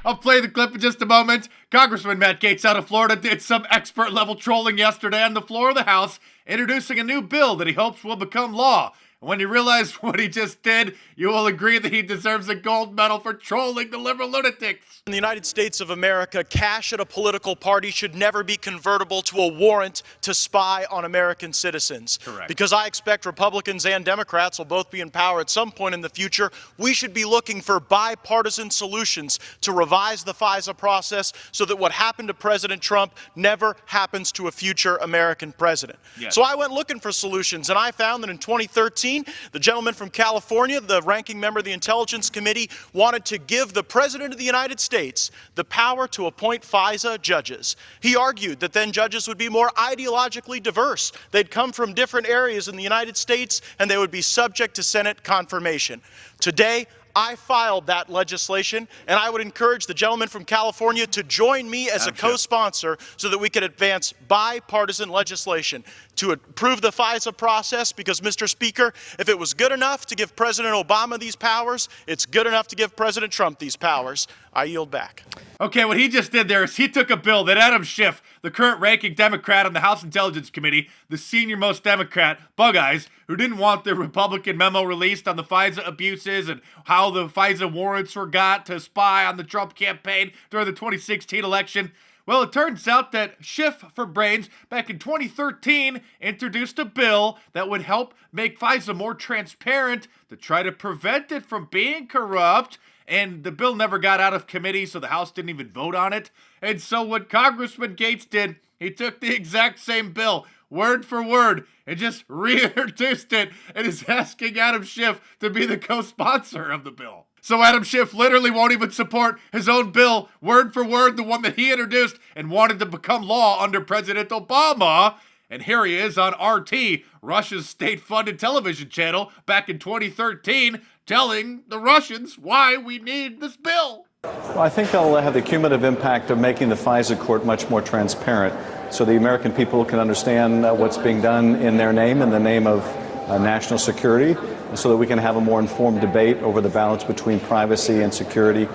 I'll play the clip in just a moment. Congressman Matt Gaetz out of Florida did some expert level trolling yesterday on the floor of the House, introducing a new bill that he hopes will become law. And when you realize what he just did, you will agree that he deserves a gold medal for trolling the liberal lunatics. In the United States of America, cash at a political party should never be convertible to a warrant to spy on American citizens. Correct. Because I expect Republicans and Democrats will both be in power at some point in the future, we should be looking for bipartisan solutions to revise the FISA process so that what happened to President Trump never happens to a future American president. Yes. So I went looking for solutions, and I found that in 2013, the gentleman from California, the ranking member of the Intelligence Committee, wanted to give the President of the United States the power to appoint FISA judges. He argued that then judges would be more ideologically diverse. They'd come from different areas in the United States, and they would be subject to Senate confirmation. Today, I filed that legislation, and I would encourage the gentleman from California to join me as a co-sponsor so that we could advance bipartisan legislation to approve the FISA process, because, Mr. Speaker, if it was good enough to give President Obama these powers, it's good enough to give President Trump these powers. I yield back. Okay, what he just did there is he took a bill that Adam Schiff, the current ranking Democrat on the House Intelligence Committee, the senior-most Democrat, Bug Eyes, who didn't want the Republican memo released on the FISA abuses and how the FISA warrants were got to spy on the Trump campaign during the 2016 election. Well, it turns out that Schiff for Brains back in 2013 introduced a bill that would help make FISA more transparent to try to prevent it from being corrupt. And the bill never got out of committee, so the House didn't even vote on it. And so what Congressman Gaetz did, he took the exact same bill, word for word, and just reintroduced it, and is asking Adam Schiff to be the co-sponsor of the bill. So Adam Schiff literally won't even support his own bill, word for word, the one that he introduced and wanted to become law under President Obama. And here he is on RT, Russia's state-funded television channel, back in 2013, telling the Russians why we need this bill. Well, I think they'll have the cumulative impact of making the FISA court much more transparent so the American people can understand what's being done in their name, in the name of national security, so that we can have a more informed debate over the balance between privacy and security.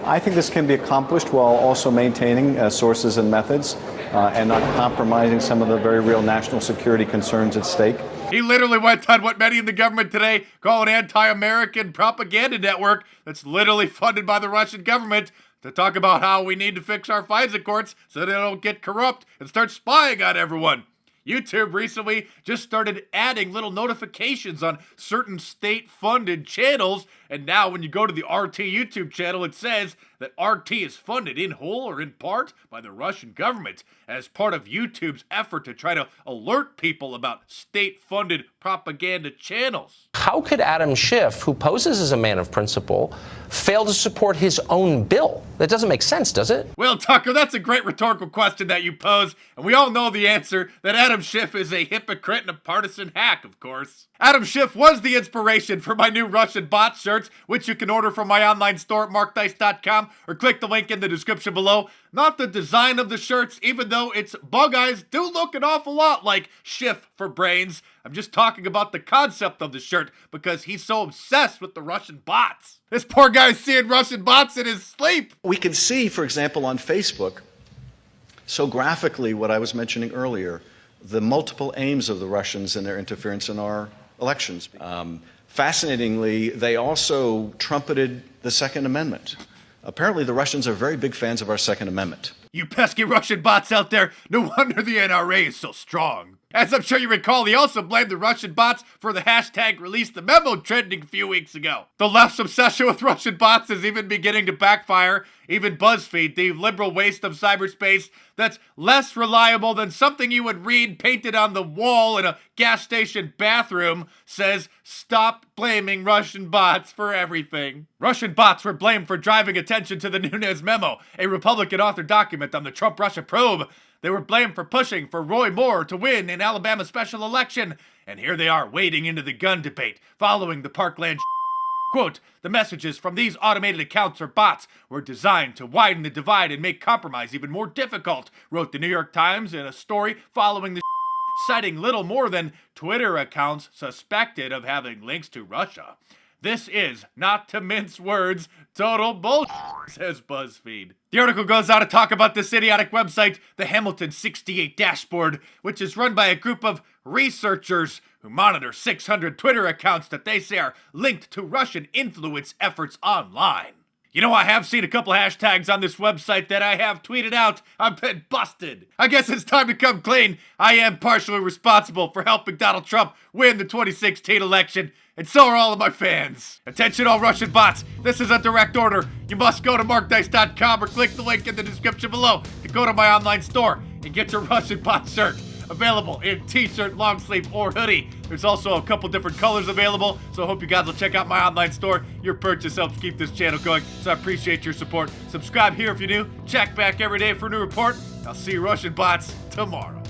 I think this can be accomplished while also maintaining sources and methods and not compromising some of the very real national security concerns at stake. He literally went on what many in the government today call an anti-American propaganda network that's literally funded by the Russian government to talk about how we need to fix our FISA courts so they don't get corrupt and start spying on everyone. YouTube recently just started adding little notifications on certain state-funded channels, and now when you go to the RT YouTube channel, it says that RT is funded in whole or in part by the Russian government as part of YouTube's effort to try to alert people about state-funded propaganda channels. How could Adam Schiff, who poses as a man of principle, fail to support his own bill? That doesn't make sense, does it? Well, Tucker, that's a great rhetorical question that you pose, and we all know the answer, that Adam Schiff is a hypocrite and a partisan hack, of course. Adam Schiff was the inspiration for my new Russian bot shirts, which you can order from my online store at markdice.com or click the link in the description below. Not the design of the shirts, even though its Bug Eyes do look an awful lot like Schiff for Brains. I'm just talking about the concept of the shirt because he's so obsessed with the Russian bots. This poor guy's seeing Russian bots in his sleep. We can see, for example, on Facebook, so graphically what I was mentioning earlier, the multiple aims of the Russians in their interference in our elections. Fascinatingly, they also trumpeted the Second Amendment. Apparently, the Russians are very big fans of our Second Amendment. You pesky Russian bots out there, no wonder the NRA is so strong. As I'm sure you recall, he also blamed the Russian bots for the hashtag release the memo trending a few weeks ago. The left's obsession with Russian bots is even beginning to backfire. Even BuzzFeed, the liberal waste of cyberspace that's less reliable than something you would read painted on the wall in a gas station bathroom, says stop blaming Russian bots for everything. Russian bots were blamed for driving attention to the Nunes memo, a Republican-authored document on the Trump-Russia probe. They were blamed for pushing for Roy Moore to win in Alabama's special election. And here they are wading into the gun debate following the Parkland Quote, the messages from these automated accounts or bots were designed to widen the divide and make compromise even more difficult, wrote the New York Times in a story following the citing little more than Twitter accounts suspected of having links to Russia. This is, not to mince words, total bullshit, says BuzzFeed. The article goes on to talk about this idiotic website, the Hamilton 68 Dashboard, which is run by a group of researchers who monitor 600 Twitter accounts that they say are linked to Russian influence efforts online. You know, I have seen a couple hashtags on this website that I have tweeted out. I've been busted. I guess it's time to come clean. I am partially responsible for helping Donald Trump win the 2016 election, and so are all of my fans. Attention all Russian bots, this is a direct order. You must go to markdice.com or click the link in the description below to go to my online store and get your Russian bot shirt. Available in t-shirt, long sleeve, or hoodie. There's also a couple different colors available, so I hope you guys will check out my online store. Your purchase helps keep this channel going, so I appreciate your support. Subscribe here if you're new. Check back every day for a new report. I'll see you Russian bots tomorrow.